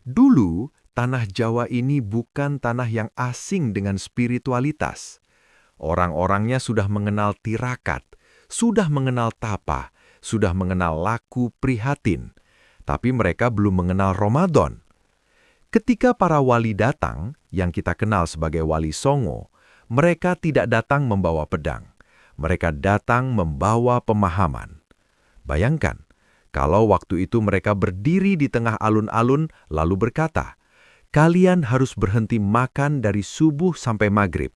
Dulu, tanah Jawa ini bukan tanah yang asing dengan spiritualitas. Orang-orangnya sudah mengenal tirakat, sudah mengenal tapa, sudah mengenal laku prihatin. Tapi mereka belum mengenal Ramadan. Ketika para wali datang, yang kita kenal sebagai wali Songo, mereka tidak datang membawa pedang. Mereka datang membawa pemahaman. Bayangkan, kalau waktu itu mereka berdiri di tengah alun-alun lalu berkata, "Kalian harus berhenti makan dari subuh sampai maghrib."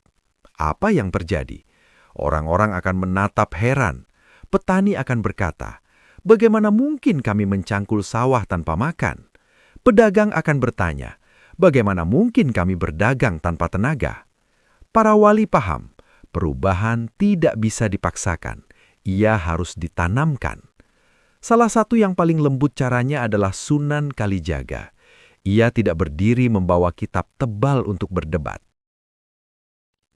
Apa yang terjadi? Orang-orang akan menatap heran. Petani akan berkata, "Bagaimana mungkin kami mencangkul sawah tanpa makan?" Pedagang akan bertanya, "Bagaimana mungkin kami berdagang tanpa tenaga?" Para wali paham, perubahan tidak bisa dipaksakan. Ia harus ditanamkan. Salah satu yang paling lembut caranya adalah Sunan Kalijaga. Ia tidak berdiri membawa kitab tebal untuk berdebat.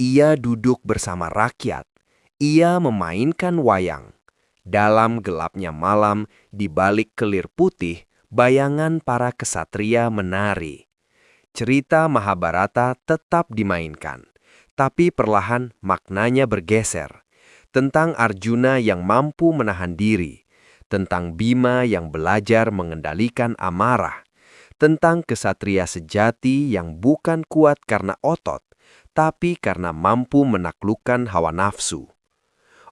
Ia duduk bersama rakyat. Ia memainkan wayang. Dalam gelapnya malam, di balik kelir putih, bayangan para kesatria menari. Cerita Mahabharata tetap dimainkan, tapi perlahan maknanya bergeser. Tentang Arjuna yang mampu menahan diri, tentang Bima yang belajar mengendalikan amarah, tentang kesatria sejati yang bukan kuat karena otot, tapi karena mampu menaklukkan hawa nafsu.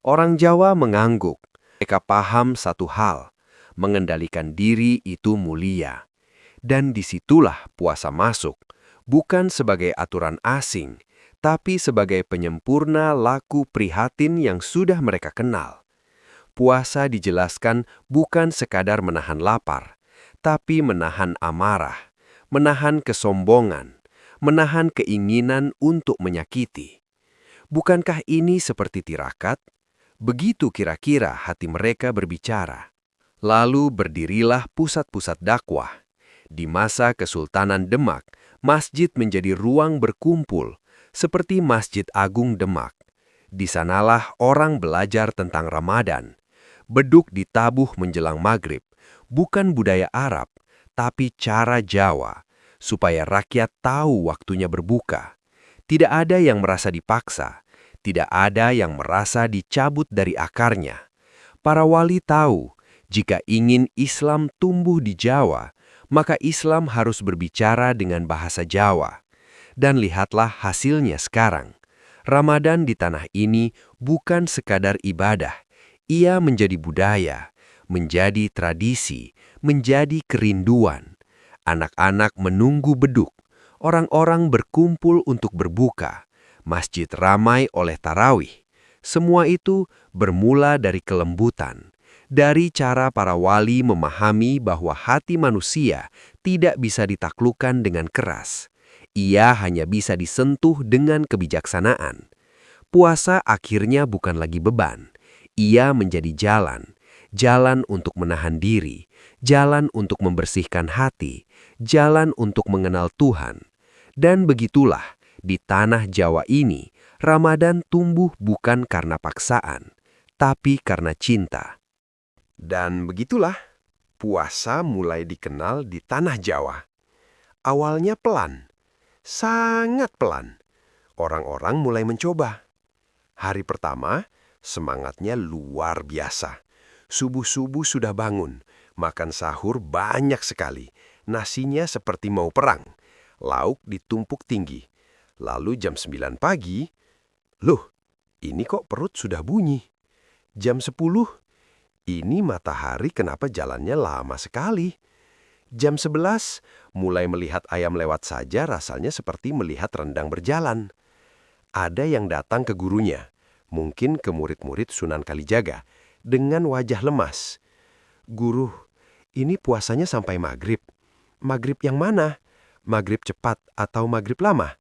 Orang Jawa mengangguk. Mereka paham satu hal, mengendalikan diri itu mulia. Dan disitulah puasa masuk, bukan sebagai aturan asing, tapi sebagai penyempurna laku prihatin yang sudah mereka kenal. Puasa dijelaskan bukan sekadar menahan lapar, tapi menahan amarah, menahan kesombongan, menahan keinginan untuk menyakiti. Bukankah ini seperti tirakat? Begitu kira-kira hati mereka berbicara. Lalu berdirilah pusat-pusat dakwah. Di masa Kesultanan Demak, masjid menjadi ruang berkumpul, seperti Masjid Agung Demak. Di sanalah orang belajar tentang Ramadan. Beduk ditabuh menjelang maghrib, bukan budaya Arab, tapi cara Jawa, supaya rakyat tahu waktunya berbuka. Tidak ada yang merasa dipaksa, tidak ada yang merasa dicabut dari akarnya. Para wali tahu, jika ingin Islam tumbuh di Jawa, maka Islam harus berbicara dengan bahasa Jawa. Dan lihatlah hasilnya sekarang. Ramadan di tanah ini bukan sekadar ibadah. Ia menjadi budaya, menjadi tradisi, menjadi kerinduan. Anak-anak menunggu beduk. Orang-orang berkumpul untuk berbuka. Masjid ramai oleh tarawih. Semua itu bermula dari kelembutan, dari cara para wali memahami bahwa hati manusia tidak bisa ditaklukkan dengan keras. Ia hanya bisa disentuh dengan kebijaksanaan. Puasa akhirnya bukan lagi beban. Ia menjadi jalan. Jalan untuk menahan diri, jalan untuk membersihkan hati, jalan untuk mengenal Tuhan. Dan begitulah, di tanah Jawa ini, Ramadan tumbuh bukan karena paksaan, tapi karena cinta. Dan begitulah, puasa mulai dikenal di tanah Jawa. Awalnya pelan, sangat pelan. Orang-orang mulai mencoba. Hari pertama, semangatnya luar biasa. Subuh-subuh sudah bangun, makan sahur banyak sekali. Nasinya seperti mau perang. Lauk ditumpuk tinggi. Lalu jam 9 pagi, loh, ini kok perut sudah bunyi. Jam 10, ini matahari kenapa jalannya lama sekali. Jam 11, mulai melihat ayam lewat saja rasanya seperti melihat rendang berjalan. Ada yang datang ke gurunya, mungkin ke murid-murid Sunan Kalijaga, dengan wajah lemas. "Guru, ini puasanya sampai maghrib. Maghrib yang mana? Maghrib cepat atau maghrib lama?"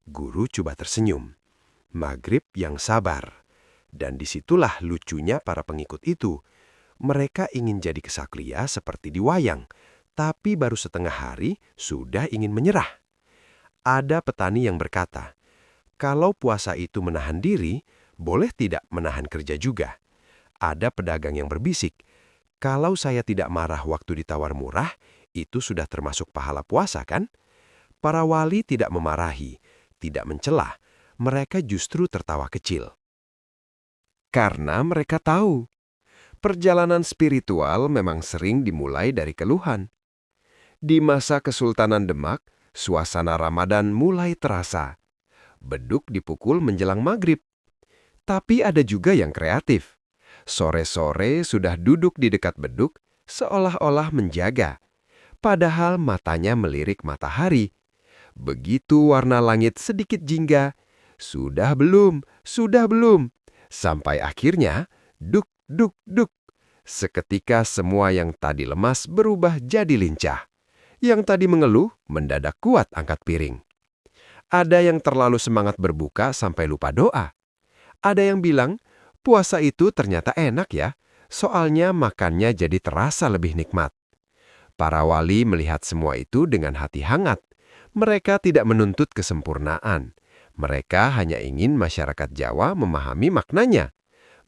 Guru coba tersenyum. Maghrib yang sabar. Dan disitulah lucunya para pengikut itu. Mereka ingin jadi kesatria seperti di wayang, tapi baru setengah hari sudah ingin menyerah. Ada petani yang berkata, kalau puasa itu menahan diri, boleh tidak menahan kerja juga? Ada pedagang yang berbisik, kalau saya tidak marah waktu ditawar murah, Itu sudah termasuk pahala puasa, kan? Para wali tidak memarahi, tidak mencela, mereka justru tertawa kecil. Karena mereka tahu, perjalanan spiritual memang sering dimulai dari keluhan. Di masa Kesultanan Demak, suasana Ramadan mulai terasa. Beduk dipukul menjelang maghrib. Tapi ada juga yang kreatif. Sore-sore sudah duduk di dekat beduk, seolah-olah menjaga. Padahal matanya melirik matahari. Begitu warna langit sedikit jingga, sudah belum, sudah belum. Sampai akhirnya, duk, duk, duk. Seketika semua yang tadi lemas berubah jadi lincah. Yang tadi mengeluh, mendadak kuat angkat piring. Ada yang terlalu semangat berbuka sampai lupa doa. Ada yang bilang, puasa itu ternyata enak ya, soalnya makannya jadi terasa lebih nikmat. Para wali melihat semua itu dengan hati hangat. Mereka tidak menuntut kesempurnaan. Mereka hanya ingin masyarakat Jawa memahami maknanya.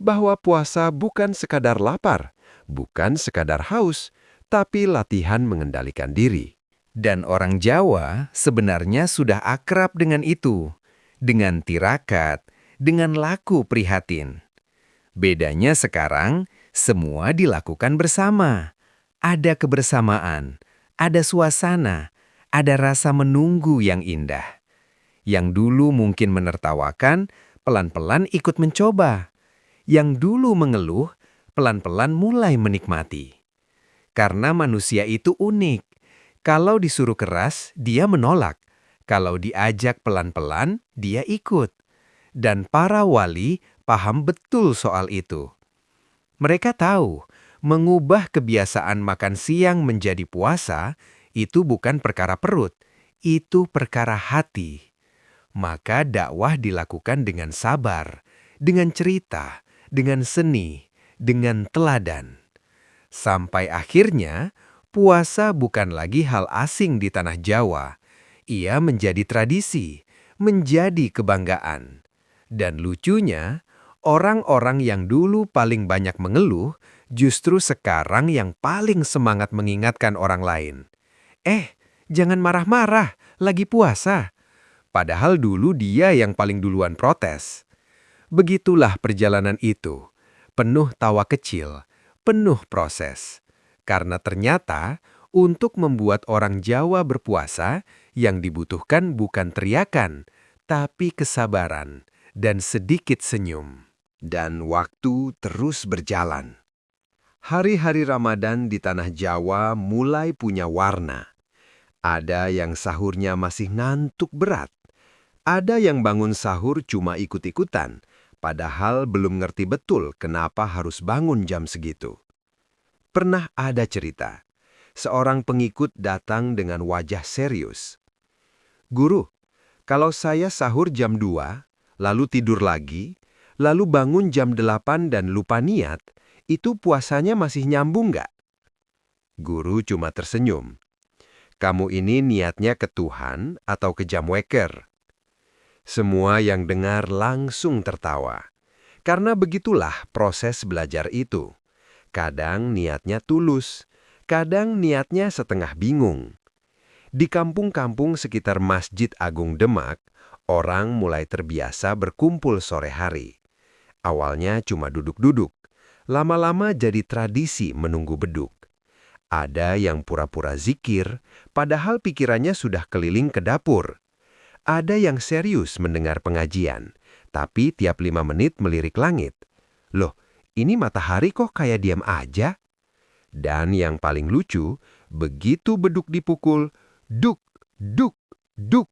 Bahwa puasa bukan sekadar lapar, bukan sekadar haus, tapi latihan mengendalikan diri. Dan orang Jawa sebenarnya sudah akrab dengan itu, dengan tirakat, dengan laku prihatin. Bedanya sekarang, semua dilakukan bersama. Ada kebersamaan, ada suasana, ada rasa menunggu yang indah. Yang dulu mungkin menertawakan, pelan-pelan ikut mencoba. Yang dulu mengeluh, pelan-pelan mulai menikmati. Karena manusia itu unik. Kalau disuruh keras, dia menolak. Kalau diajak pelan-pelan, dia ikut. Dan para wali paham betul soal itu. Mereka tahu, mengubah kebiasaan makan siang menjadi puasa, itu bukan perkara perut, itu perkara hati. Maka dakwah dilakukan dengan sabar, dengan cerita, dengan seni, dengan teladan. Sampai akhirnya, puasa bukan lagi hal asing di tanah Jawa. Ia menjadi tradisi, menjadi kebanggaan. Dan lucunya, orang-orang yang dulu paling banyak mengeluh, justru sekarang yang paling semangat mengingatkan orang lain. Jangan marah-marah, lagi puasa. Padahal dulu dia yang paling duluan protes. Begitulah perjalanan itu, penuh tawa kecil, penuh proses. Karena ternyata, untuk membuat orang Jawa berpuasa, yang dibutuhkan bukan teriakan, tapi kesabaran dan sedikit senyum. Dan waktu terus berjalan. Hari-hari Ramadan di tanah Jawa mulai punya warna. Ada yang sahurnya masih ngantuk berat. Ada yang bangun sahur cuma ikut-ikutan, padahal belum ngerti betul kenapa harus bangun jam segitu. Pernah ada cerita, seorang pengikut datang dengan wajah serius. "Guru, kalau saya sahur jam 2, lalu tidur lagi, lalu bangun jam 8 dan lupa niat, itu puasanya masih nyambung nggak?" Guru cuma tersenyum. "Kamu ini niatnya ke Tuhan atau ke jam weker?" Semua yang dengar langsung tertawa. Karena begitulah proses belajar itu. Kadang niatnya tulus, kadang niatnya setengah bingung. Di kampung-kampung sekitar Masjid Agung Demak, orang mulai terbiasa berkumpul sore hari. Awalnya cuma duduk-duduk, lama-lama jadi tradisi menunggu beduk. Ada yang pura-pura zikir, padahal pikirannya sudah keliling ke dapur. Ada yang serius mendengar pengajian, tapi tiap 5 menit melirik langit. Loh, ini matahari kok kayak diam aja? Dan yang paling lucu, begitu beduk dipukul, duk, duk, duk,